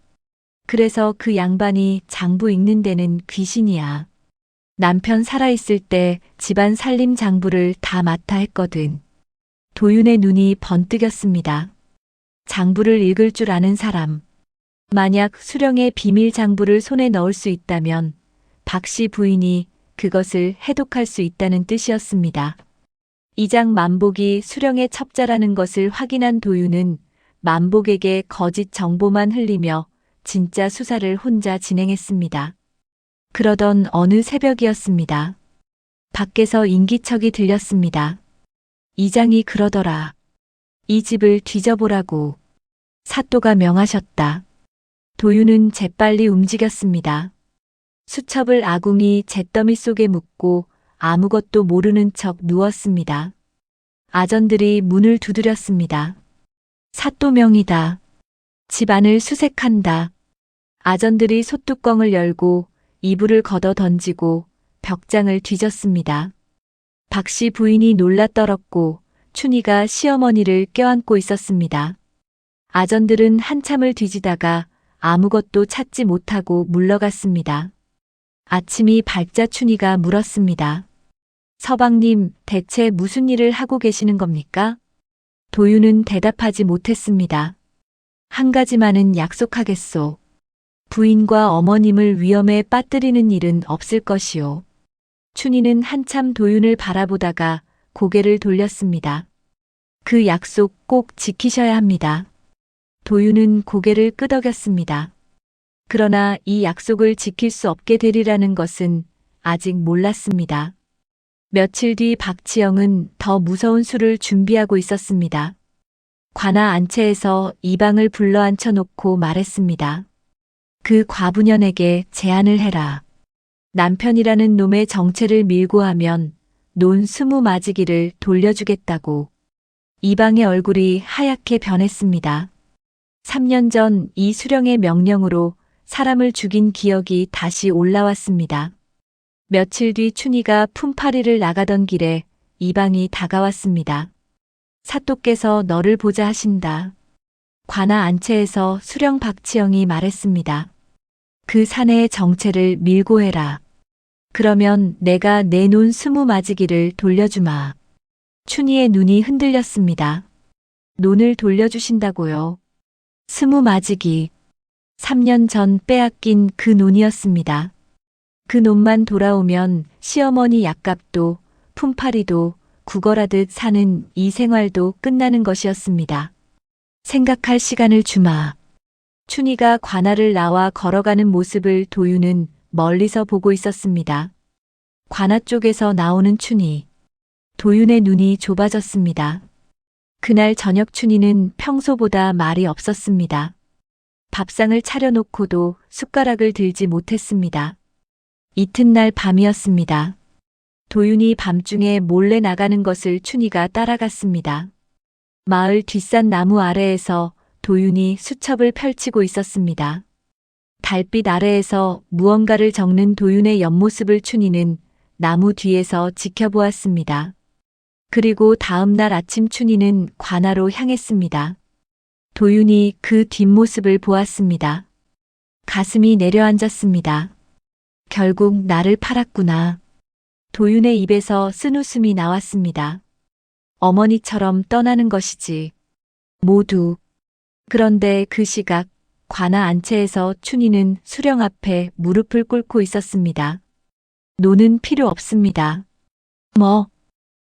그래서 그 양반이 장부 읽는 데는 귀신이야. 남편 살아있을 때 집안 살림 장부를 다 맡아 했거든. 도윤의 눈이 번뜩였습니다. 장부를 읽을 줄 아는 사람. 만약 수령의 비밀 장부를 손에 넣을 수 있다면 박 씨 부인이 그것을 해독할 수 있다는 뜻이었습니다. 이장 만복이 수령의 첩자라는 것을 확인한 도윤은 만복에게 거짓 정보만 흘리며 진짜 수사를 혼자 진행했습니다. 그러던 어느 새벽이었습니다. 밖에서 인기척이 들렸습니다. 이장이 그러더라. 이 집을 뒤져보라고. 사또가 명하셨다. 도윤은 재빨리 움직였습니다. 수첩을 아궁이 잿더미 속에 묻고 아무것도 모르는 척 누웠습니다. 아전들이 문을 두드렸습니다. 사또명이다. 집안을 수색한다. 아전들이 솥뚜껑을 열고 이불을 걷어 던지고 벽장을 뒤졌습니다. 박 씨 부인이 놀라 떨었고 춘희가 시어머니를 껴안고 있었습니다. 아전들은 한참을 뒤지다가 아무것도 찾지 못하고 물러갔습니다. 아침이 밝자 춘희가 물었습니다. 서방님, 대체 무슨 일을 하고 계시는 겁니까? 도윤은 대답하지 못했습니다. 한 가지만은 약속하겠소. 부인과 어머님을 위험에 빠뜨리는 일은 없을 것이오. 춘희는 한참 도윤을 바라보다가 고개를 돌렸습니다. 그 약속 꼭 지키셔야 합니다. 도윤은 고개를 끄덕였습니다. 그러나 이 약속을 지킬 수 없게 되리라는 것은 아직 몰랐습니다. 며칠 뒤 박지영은 더 무서운 수를 준비하고 있었습니다. 관아 안채에서 이방을 불러 앉혀놓고 말했습니다. 그 과부년에게 제안을 해라. 남편이라는 놈의 정체를 밀고 하면 논 20마지기를 돌려주겠다고. 이방의 얼굴이 하얗게 변했습니다. 3년 전 이 수령의 명령으로 사람을 죽인 기억이 다시 올라왔습니다. 며칠 뒤 춘희가 품팔이를 나가던 길에 이방이 다가왔습니다. 사또께서 너를 보자 하신다. 관아 안채에서 수령 박지영이 말했습니다. 그 사내의 정체를 밀고 해라. 그러면 내가 내 논 20마지기를 돌려주마. 춘희의 눈이 흔들렸습니다. 논을 돌려주신다고요. 20마지기. 3년 전 빼앗긴 그 논이었습니다. 그 논만 돌아오면 시어머니 약값도 품팔이도 구걸하듯 사는 이 생활도 끝나는 것이었습니다. 생각할 시간을 주마. 춘희가 관아를 나와 걸어가는 모습을 도윤은 멀리서 보고 있었습니다. 관아 쪽에서 나오는 춘희. 도윤의 눈이 좁아졌습니다. 그날 저녁 춘희는 평소보다 말이 없었습니다. 밥상을 차려놓고도 숟가락을 들지 못했습니다. 이튿날 밤이었습니다. 도윤이 밤중에 몰래 나가는 것을 춘희가 따라갔습니다. 마을 뒷산 나무 아래에서 도윤이 수첩을 펼치고 있었습니다. 달빛 아래에서 무언가를 적는 도윤의 옆모습을 춘희는 나무 뒤에서 지켜보았습니다. 그리고 다음 날 아침 춘희는 관아로 향했습니다. 도윤이 그 뒷모습을 보았습니다. 가슴이 내려앉았습니다. 결국 나를 팔았구나. 도윤의 입에서 쓴웃음이 나왔습니다. 어머니처럼 떠나는 것이지. 모두. 그런데 그 시각 관아 안채에서 춘희는 수령 앞에 무릎을 꿇고 있었습니다. 노는 필요 없습니다. 뭐?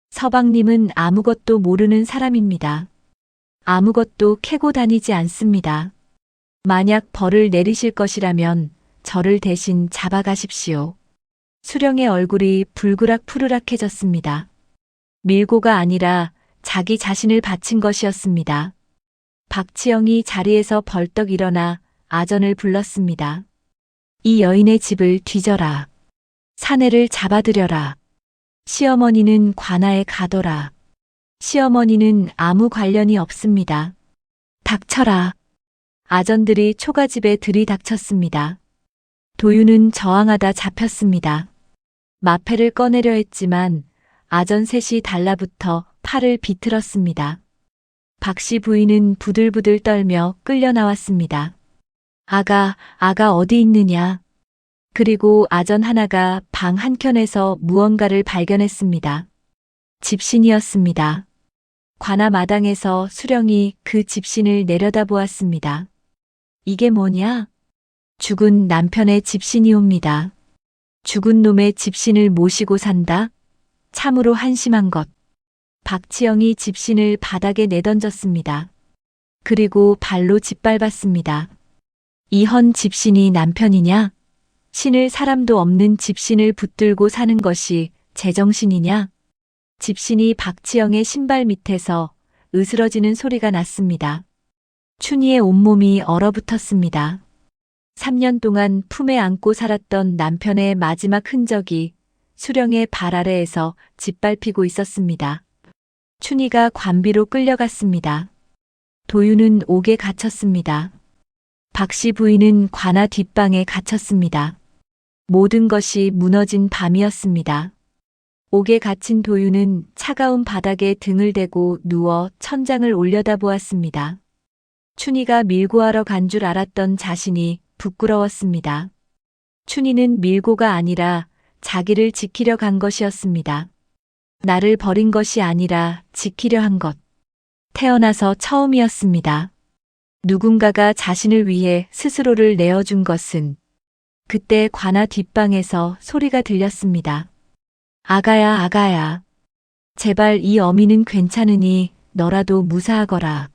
서방님은 아무것도 모르는 사람입니다. 아무것도 캐고 다니지 않습니다. 만약 벌을 내리실 것이라면 저를 대신 잡아가십시오. 수령의 얼굴이 불그락푸르락해졌습니다. 밀고가 아니라 자기 자신을 바친 것이었습니다. 박지영이 자리에서 벌떡 일어나 아전을 불렀습니다. 이 여인의 집을 뒤져라. 사내를 잡아들여라. 시어머니는 관아에 가둬라. 시어머니는 아무 관련이 없습니다. 닥쳐라. 아전들이 초가집에 들이닥쳤습니다. 도윤은 저항하다 잡혔습니다. 마패를 꺼내려 했지만 아전 셋이 달라붙어 팔을 비틀었습니다. 박씨 부인은 부들부들 떨며 끌려 나왔습니다. 아가 어디 있느냐? 그리고 아전 하나가 방 한켠에서 무언가를 발견했습니다. 집신이었습니다. 관아 마당에서 수령이 그 집신을 내려다보았습니다. 이게 뭐냐? 죽은 남편의 집신이옵니다. 죽은 놈의 집신을 모시고 산다? 참으로 한심한 것. 박치영이 집신을 바닥에 내던졌습니다. 그리고 발로 짓밟았습니다. 이헌 집신이 남편이냐? 신을 사람도 없는 집신을 붙들고 사는 것이 제정신이냐? 집신이 박치영의 신발 밑에서 으스러지는 소리가 났습니다. 춘희의 온몸이 얼어붙었습니다. 3년 동안 품에 안고 살았던 남편의 마지막 흔적이 수령의 발 아래에서 짓밟히고 있었습니다. 춘희가 관비로 끌려갔습니다. 도윤은 옥에 갇혔습니다. 박씨 부인은 관아 뒷방에 갇혔습니다. 모든 것이 무너진 밤이었습니다. 옥에 갇힌 도윤은 차가운 바닥에 등을 대고 누워 천장을 올려다보았습니다. 춘희가 밀고 하러 간 줄 알았던 자신이 부끄러웠습니다. 춘희는 밀고가 아니라 자기를 지키려 간 것이었습니다. 나를 버린 것이 아니라 지키려 한 것. 태어나서 처음이었습니다. 누군가가 자신을 위해 스스로를 내어준 것은 그때 관아 뒷방에서 소리가 들렸습니다. 아가야. 제발 이 어미는 괜찮으니 너라도 무사하거라.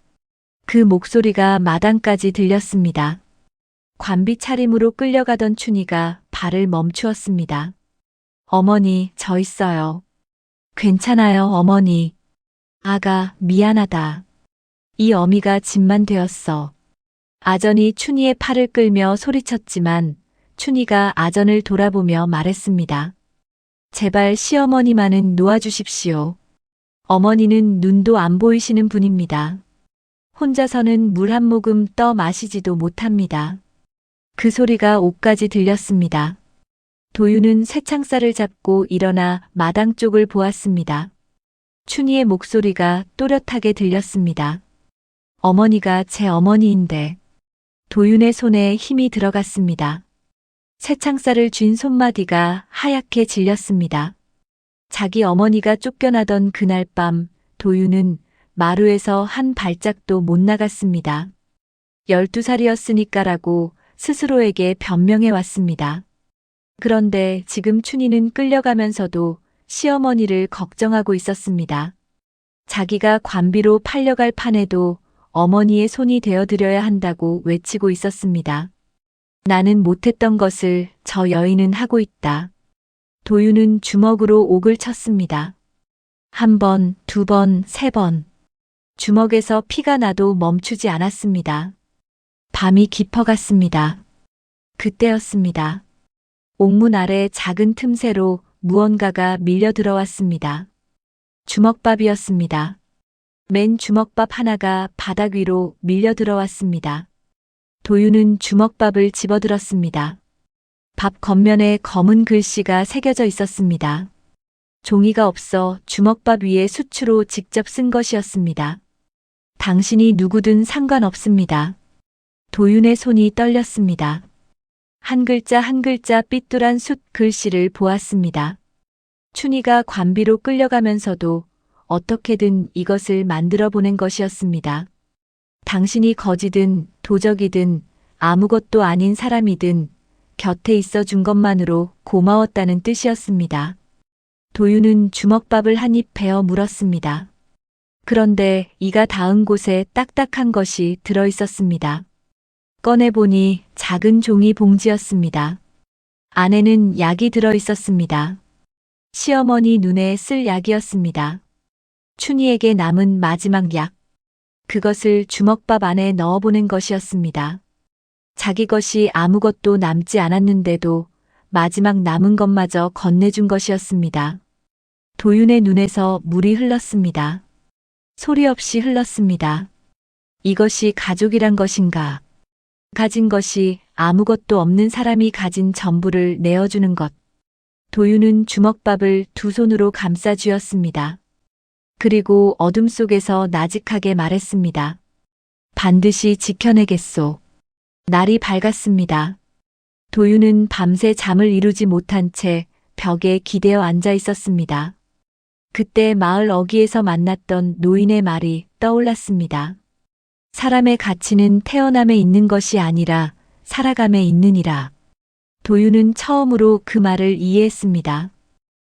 그 목소리가 마당까지 들렸습니다. 관비 차림으로 끌려가던 춘희가 발을 멈추었습니다. 어머니, 저 있어요. 괜찮아요, 어머니. 아가, 미안하다. 이 어미가 짐만 되었어. 아전이 춘희의 팔을 끌며 소리쳤지만 춘희가 아전을 돌아보며 말했습니다. 제발 시어머니만은 놓아주십시오. 어머니는 눈도 안 보이시는 분입니다. 혼자서는 물 한 모금 떠 마시지도 못합니다. 그 소리가 옥까지 들렸습니다. 도윤은 쇠창살을 잡고 일어나 마당 쪽을 보았습니다. 춘희의 목소리가 또렷하게 들렸습니다. 어머니가 제 어머니인데. 도윤의 손에 힘이 들어갔습니다. 쇠창살을 쥔 손마디가 하얗게 질렸습니다. 자기 어머니가 쫓겨나던 그날 밤 도윤은 마루에서 한 발짝도 못 나갔습니다. 12살이었으니까라고 스스로에게 변명해 왔습니다. 그런데 지금 춘희는 끌려가면서도 시어머니를 걱정하고 있었습니다. 자기가 관비로 팔려갈 판에도 어머니의 손이 되어드려야 한다고 외치고 있었습니다. 나는 못했던 것을 저 여인은 하고 있다. 도윤은 주먹으로 옥을 쳤습니다. 1번, 2번, 3번. 주먹에서 피가 나도 멈추지 않았습니다. 밤이 깊어갔습니다. 그때였습니다. 옥문 아래 작은 틈새로 무언가가 밀려 들어왔습니다. 주먹밥이었습니다. 맨 주먹밥 하나가 바닥 위로 밀려 들어왔습니다. 도윤은 주먹밥을 집어들었습니다. 밥 겉면에 검은 글씨가 새겨져 있었습니다. 종이가 없어 주먹밥 위에 수추로 직접 쓴 것이었습니다. 당신이 누구든 상관없습니다. 도윤의 손이 떨렸습니다. 한 글자 한 글자 삐뚤한 숫 글씨를 보았습니다. 춘희가 관비로 끌려가면서도 어떻게든 이것을 만들어 보낸 것이었습니다. 당신이 거지든 도적이든 아무것도 아닌 사람이든 곁에 있어 준 것만으로 고마웠다는 뜻이었습니다. 도윤은 주먹밥을 한 입 베어 물었습니다. 그런데 이가 닿은 곳에 딱딱한 것이 들어 있었습니다. 꺼내보니 작은 종이 봉지였습니다. 안에는 약이 들어 있었습니다. 시어머니 눈에 쓸 약이었습니다. 춘희에게 남은 마지막 약. 그것을 주먹밥 안에 넣어보낸 것이었습니다. 자기 것이 아무것도 남지 않았는데도 마지막 남은 것마저 건네준 것이었습니다. 도윤의 눈에서 물이 흘렀습니다. 소리 없이 흘렀습니다. 이것이 가족이란 것인가? 가진 것이 아무것도 없는 사람이 가진 전부를 내어주는 것. 도윤은 주먹밥을 두 손으로 감싸 쥐었습니다. 그리고 어둠 속에서 나직하게 말했습니다. 반드시 지켜내겠소. 날이 밝았습니다. 도윤은 밤새 잠을 이루지 못한 채 벽에 기대어 앉아 있었습니다. 그때 마을 어귀에서 만났던 노인의 말이 떠올랐습니다. 사람의 가치는 태어남에 있는 것이 아니라 살아감에 있느니라. 도윤은 처음으로 그 말을 이해했습니다.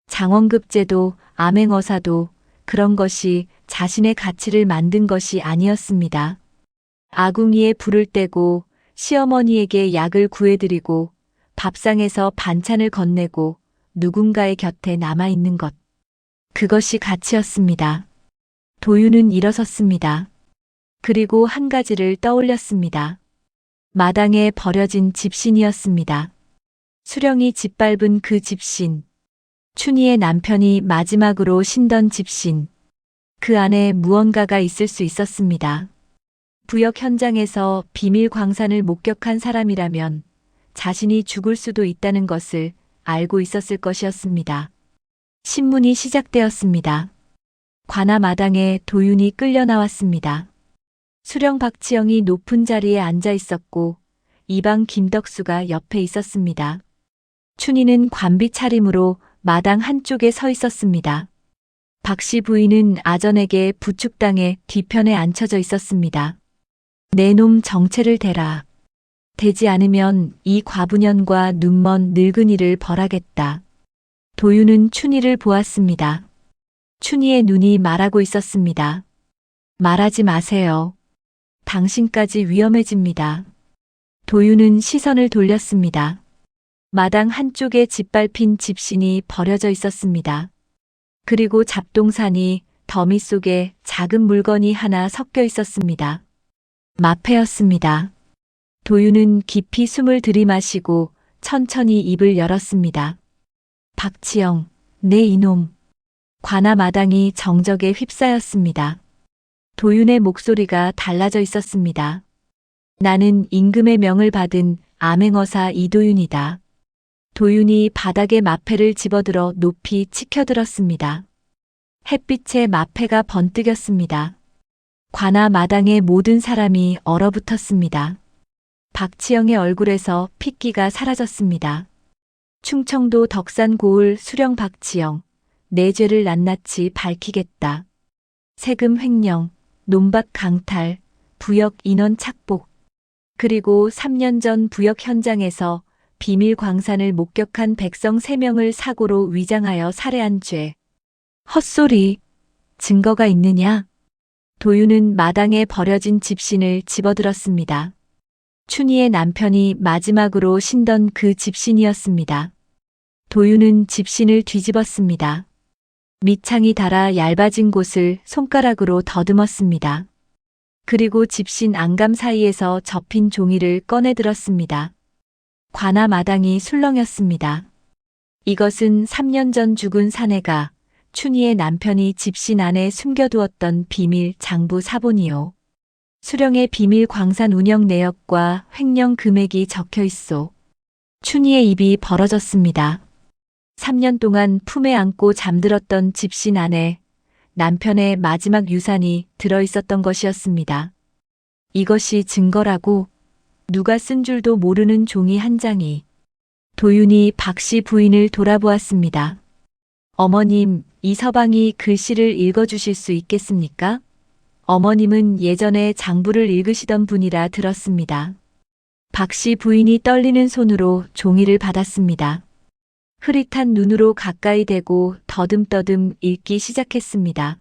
장원급제도 암행어사도 그런 것이 자신의 가치를 만든 것이 아니었습니다. 아궁이에 불을 떼고 시어머니에게 약을 구해드리고 밥상에서 반찬을 건네고 누군가의 곁에 남아있는 것. 그것이 가치였습니다. 도윤은 일어섰습니다. 그리고 한 가지를 떠올렸습니다. 마당에 버려진 집신이었습니다. 수령이 짓밟은 그 집신. 춘희의 남편이 마지막으로 신던 집신. 그 안에 무언가가 있을 수 있었습니다. 부역 현장에서 비밀 광산을 목격한 사람이라면 자신이 죽을 수도 있다는 것을 알고 있었을 것이었습니다. 신문이 시작되었습니다. 관아 마당에 도윤이 끌려 나왔습니다. 수령 박치영이 높은 자리에 앉아 있었고 이방 김덕수가 옆에 있었습니다. 춘희는 관비 차림으로 마당 한쪽에 서 있었습니다. 박씨 부인은 아전에게 부축당해 뒤편에 앉혀져 있었습니다. 내 놈 정체를 대라. 되지 않으면 이 과부년과 눈먼 늙은이를 벌하겠다. 도윤은 춘희를 보았습니다. 춘희의 눈이 말하고 있었습니다. 말하지 마세요. 당신까지 위험해집니다. 도윤은 시선을 돌렸습니다. 마당 한쪽에 짓밟힌 집신이 버려져 있었습니다. 그리고 잡동사니 더미 속에 작은 물건이 하나 섞여 있었습니다. 마패였습니다. 도윤은 깊이 숨을 들이마시고 천천히 입을 열었습니다. 박치영, 내 이놈. 관아 마당이 정적에 휩싸였습니다. 도윤의 목소리가 달라져 있었습니다. 나는 임금의 명을 받은 암행어사 이도윤이다. 도윤이 바닥에 마패를 집어들어 높이 치켜들었습니다. 햇빛에 마패가 번뜩였습니다. 관아 마당의 모든 사람이 얼어붙었습니다. 박치영의 얼굴에서 핏기가 사라졌습니다. 충청도 덕산 고을 수령 박치영, 내 죄를 낱낱이 밝히겠다. 세금 횡령, 논밭 강탈, 부역 인원 착복, 그리고 3년 전 부역 현장에서 비밀 광산을 목격한 백성 3명을 사고로 위장하여 살해한 죄. 헛소리. 증거가 있느냐? 도윤은 마당에 버려진 집신을 집어들었습니다. 춘희의 남편이 마지막으로 신던 그 집신이었습니다. 도윤은 집신을 뒤집었습니다. 밑창이 닳아 얇아진 곳을 손가락으로 더듬었습니다. 그리고 집신 안감 사이에서 접힌 종이를 꺼내들었습니다. 관아 마당이 술렁였습니다. 이것은 3년 전 죽은 사내가 춘희의 남편이 집신 안에 숨겨두었던 비밀 장부 사본이요. 수령의 비밀 광산 운영 내역과 횡령 금액이 적혀 있소. 춘희의 입이 벌어졌습니다. 3년 동안 품에 안고 잠들었던 집신 안에 남편의 마지막 유산이 들어있었던 것이었습니다. 이것이 증거라고? 누가 쓴 줄도 모르는 종이 한 장이. 도윤이 박씨 부인을 돌아보았습니다. 어머님, 이 서방이 글씨를 읽어주실 수 있겠습니까? 어머님은 예전에 장부를 읽으시던 분이라 들었습니다. 박씨 부인이 떨리는 손으로 종이를 받았습니다. 흐릿한 눈으로 가까이 대고 더듬더듬 읽기 시작했습니다.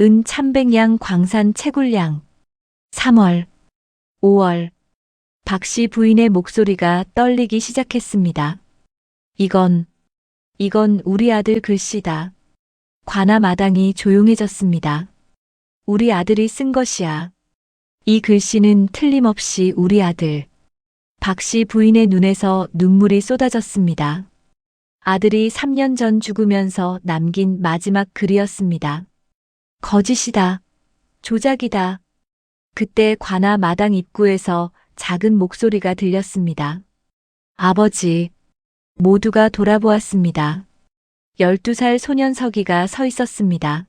은 참백양 광산 채굴량. 3월, 5월. 박씨 부인의 목소리가 떨리기 시작했습니다. 이건 우리 아들 글씨다. 관아 마당이 조용해졌습니다. 우리 아들이 쓴 것이야. 이 글씨는 틀림없이 우리 아들. 박씨 부인의 눈에서 눈물이 쏟아졌습니다. 아들이 3년 전 죽으면서 남긴 마지막 글이었습니다. 거짓이다. 조작이다. 그때 관아 마당 입구에서 작은 목소리가 들렸습니다. 아버지. 모두가 돌아보았습니다. 12살 소년 서기가 서 있었습니다.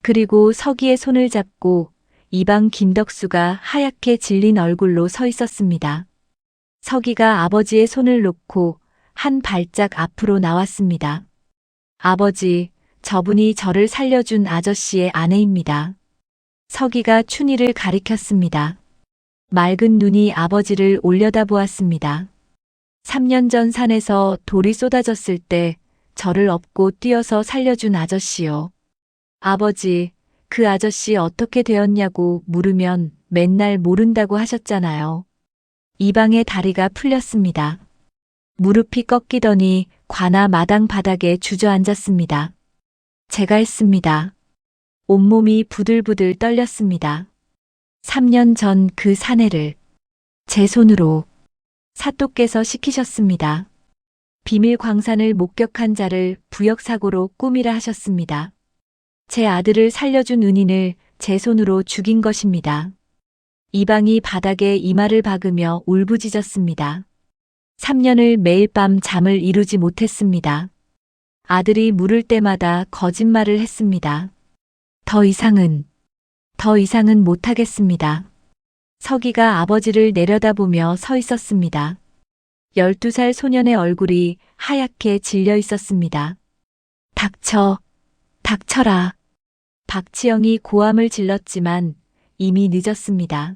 그리고 서기의 손을 잡고 이방 김덕수가 하얗게 질린 얼굴로 서 있었습니다. 서기가 아버지의 손을 놓고 한 발짝 앞으로 나왔습니다. 아버지, 저분이 저를 살려준 아저씨의 아내입니다. 서기가 춘희를 가리켰습니다. 맑은 눈이 아버지를 올려다보았습니다. 3년 전 산에서 돌이 쏟아졌을 때 저를 업고 뛰어서 살려준 아저씨요. 아버지, 그 아저씨 어떻게 되었냐고 물으면 맨날 모른다고 하셨잖아요. 이방의 다리가 풀렸습니다. 무릎이 꺾이더니 관아 마당 바닥에 주저앉았습니다. 제가 했습니다. 온몸이 부들부들 떨렸습니다. 3년 전 그 사내를 제 손으로 사또께서 시키셨습니다. 비밀 광산을 목격한 자를 부역사고로 꾸미라 하셨습니다. 제 아들을 살려준 은인을 제 손으로 죽인 것입니다. 이방이 바닥에 이마를 박으며 울부짖었습니다. 3년을 매일 밤 잠을 이루지 못했습니다. 아들이 물을 때마다 거짓말을 했습니다. 더 이상은 못하겠습니다. 서기가 아버지를 내려다보며 서 있었습니다. 12살 소년의 얼굴이 하얗게 질려 있었습니다. 닥쳐라. 박치영이 고함을 질렀지만 이미 늦었습니다.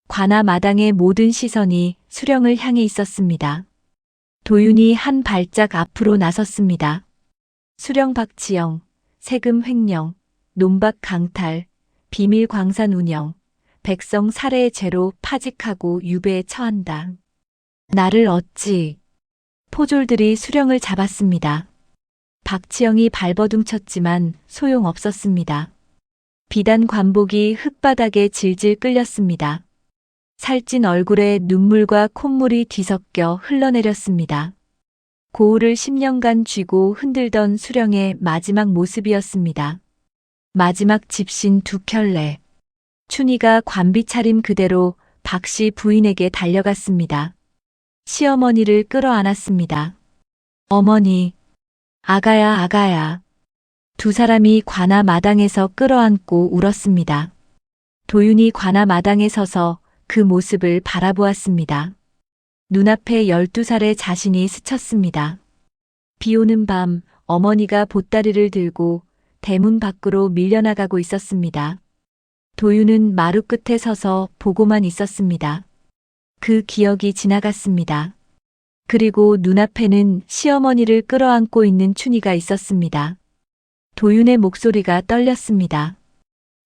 관아 마당의 모든 시선이 수령을 향해 있었습니다. 도윤이 한 발짝 앞으로 나섰습니다. 수령 박치영, 세금 횡령, 논밭 강탈, 비밀 광산 운영, 백성 살해의 죄로 파직하고 유배에 처한다. 나를 어찌. 포졸들이 수령을 잡았습니다. 박치영이 발버둥쳤지만 소용없었습니다. 비단 관복이 흙바닥에 질질 끌렸습니다. 살찐 얼굴에 눈물과 콧물이 뒤섞여 흘러내렸습니다. 고울을 10년간 쥐고 흔들던 수령의 마지막 모습이었습니다. 마지막 집신 2켤레. 춘희가 관비 차림 그대로 박씨 부인에게 달려갔습니다. 시어머니를 끌어안았습니다. 어머니, 아가야. 두 사람이 관아 마당에서 끌어안고 울었습니다. 도윤이 관아 마당에 서서 그 모습을 바라보았습니다. 눈앞에 12살의 자신이 스쳤습니다. 비 오는 밤 어머니가 보따리를 들고 대문 밖으로 밀려나가고 있었습니다. 도윤은 마루 끝에 서서 보고만 있었습니다. 그 기억이 지나갔습니다. 그리고 눈앞에는 시어머니를 끌어안고 있는 춘희가 있었습니다. 도윤의 목소리가 떨렸습니다.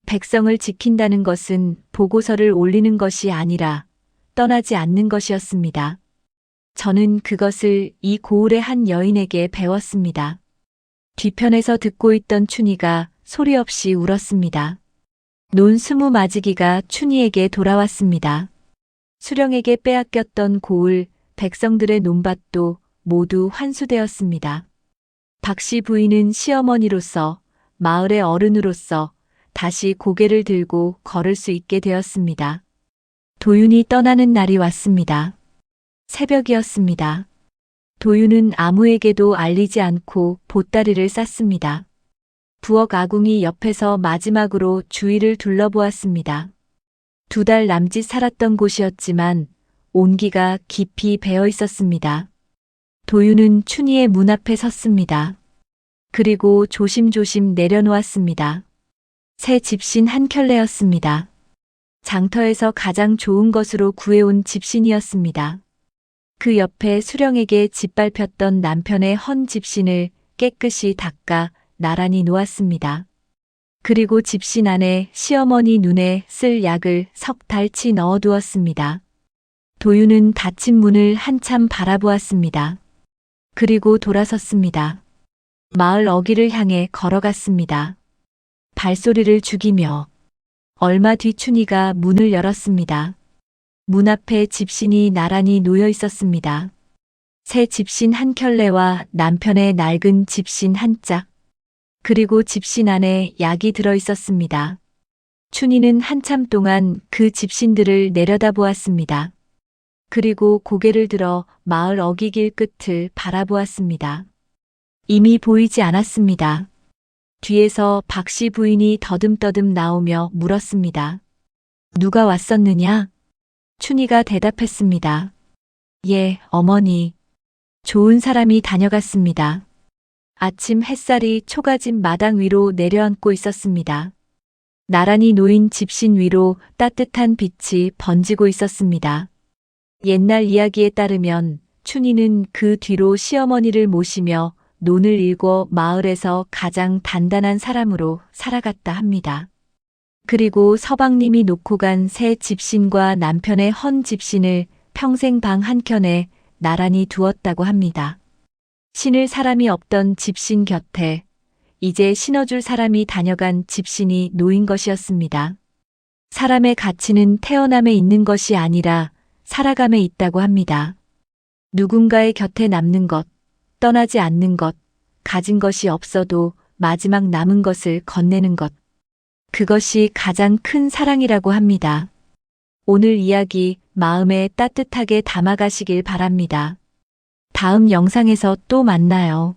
백성을 지킨다는 것은 보고서를 올리는 것이 아니라 떠나지 않는 것이었습니다. 저는 그것을 이 고을의 한 여인에게 배웠습니다. 뒤편에서 듣고 있던 춘희가 소리 없이 울었습니다. 논 20마지기가 춘희에게 돌아왔습니다. 수령에게 빼앗겼던 고을, 백성들의 논밭도 모두 환수되었습니다. 박씨 부인은 시어머니로서, 마을의 어른으로서 다시 고개를 들고 걸을 수 있게 되었습니다. 도윤이 떠나는 날이 왔습니다. 새벽이었습니다. 도윤은 아무에게도 알리지 않고 보따리를 쌌습니다. 부엌 아궁이 옆에서 마지막으로 주위를 둘러보았습니다. 2달 남짓 살았던 곳이었지만 온기가 깊이 배어 있었습니다. 도윤은 춘희의 문 앞에 섰습니다. 그리고 조심조심 내려놓았습니다. 새 집신 한 켤레였습니다. 장터에서 가장 좋은 것으로 구해온 집신이었습니다. 그 옆에 수령에게 짓밟혔던 남편의 헌 집신을 깨끗이 닦아 나란히 놓았습니다. 그리고 집신 안에 시어머니 눈에 쓸 약을 석 달치 넣어두었습니다. 도윤은 닫힌 문을 한참 바라보았습니다. 그리고 돌아섰습니다. 마을 어귀를 향해 걸어갔습니다. 발소리를 죽이며 얼마 뒤 춘희가 문을 열었습니다. 문 앞에 집신이 나란히 놓여 있었습니다. 새 집신 한 켤레와 남편의 낡은 집신 한 짝, 그리고 집신 안에 약이 들어 있었습니다. 춘희는 한참 동안 그 집신들을 내려다보았습니다. 그리고 고개를 들어 마을 어귀길 끝을 바라보았습니다. 이미 보이지 않았습니다. 뒤에서 박씨 부인이 더듬더듬 나오며 물었습니다. 누가 왔었느냐? 춘희가 대답했습니다. 예, 어머니. 좋은 사람이 다녀갔습니다. 아침 햇살이 초가집 마당 위로 내려앉고 있었습니다. 나란히 놓인 집신 위로 따뜻한 빛이 번지고 있었습니다. 옛날 이야기에 따르면 춘희는 그 뒤로 시어머니를 모시며 논을 일궈 마을에서 가장 단단한 사람으로 살아갔다 합니다. 그리고 서방님이 놓고 간 새 집신과 남편의 헌 집신을 평생 방 한켠에 나란히 두었다고 합니다. 신을 사람이 없던 집신 곁에 이제 신어줄 사람이 다녀간 집신이 놓인 것이었습니다. 사람의 가치는 태어남에 있는 것이 아니라 살아감에 있다고 합니다. 누군가의 곁에 남는 것, 떠나지 않는 것, 가진 것이 없어도 마지막 남은 것을 건네는 것. 그것이 가장 큰 사랑이라고 합니다. 오늘 이야기 마음에 따뜻하게 담아가시길 바랍니다. 다음 영상에서 또 만나요.